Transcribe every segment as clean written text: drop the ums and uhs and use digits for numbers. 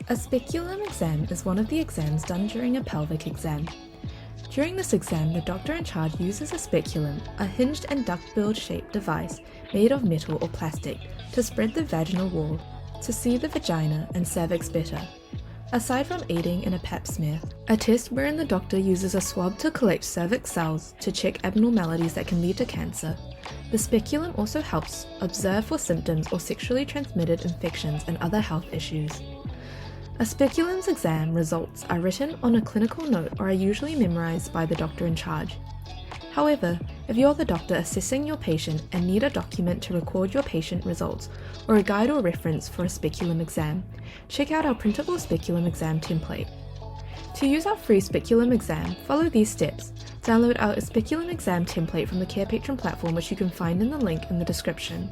A speculum exam is one of the exams done during a pelvic exam. During this exam, the doctor in charge uses a speculum, a hinged and duck-billed shaped device made of metal or plastic, to spread the vaginal wall to see the vagina and cervix better. Aside from aiding in a pap smear, a test wherein the doctor uses a swab to collect cervix cells to check abnormalities that can lead to cancer, the speculum also helps observe for symptoms or sexually transmitted infections and other health issues. A speculum's exam results are written on a clinical note or are usually memorized by the doctor in charge. However, if you're the doctor assessing your patient and need a document to record your patient results or a guide or reference for a speculum exam, check out our printable speculum exam template. To use our free speculum exam, follow these steps. Download our speculum exam template from the Carepatron platform, which you can find in the link in the description.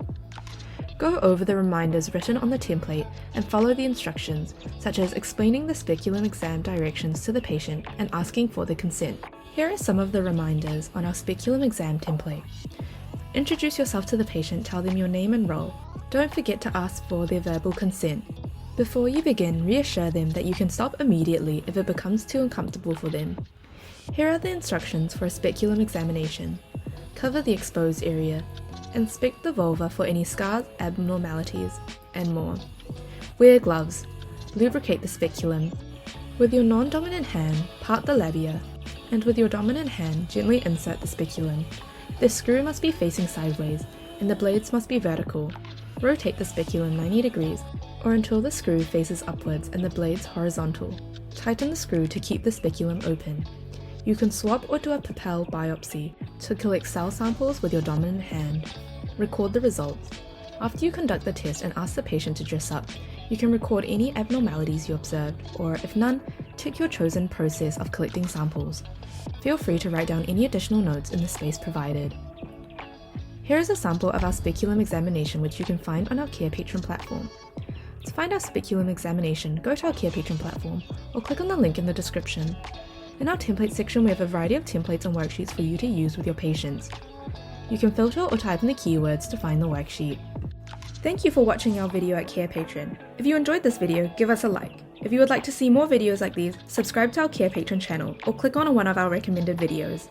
Go over the reminders written on the template and follow the instructions, such as explaining the speculum exam directions to the patient and asking for the consent. Here are some of the reminders on our speculum exam template. Introduce yourself to the patient, tell them your name and role. Don't forget to ask for their verbal consent. Before you begin, reassure them that you can stop immediately if it becomes too uncomfortable for them. Here are the instructions for a speculum examination. Cover the exposed area. Inspect the vulva for any scars, abnormalities, and more. Wear gloves. Lubricate the speculum. With your non-dominant hand, part the labia, and with your dominant hand, gently insert the speculum. The screw must be facing sideways, and the blades must be vertical. Rotate the speculum 90 degrees, or until the screw faces upwards and the blades horizontal. Tighten the screw to keep the speculum open. You can swab or do a papal biopsy to collect cell samples with your dominant hand. Record the results. After you conduct the test and ask the patient to dress up, you can record any abnormalities you observed, or if none, tick your chosen process of collecting samples. Feel free to write down any additional notes in the space provided. Here is a sample of our speculum examination, which you can find on our Carepatron platform. To find our speculum examination, go to our Carepatron platform or click on the link in the description. In our template section, we have a variety of templates and worksheets for you to use with your patients. You can filter or type in the keywords to find the worksheet. Thank you for watching our video at Carepatron. If you enjoyed this video, give us a like. If you would like to see more videos like these, subscribe to our Carepatron channel or click on one of our recommended videos.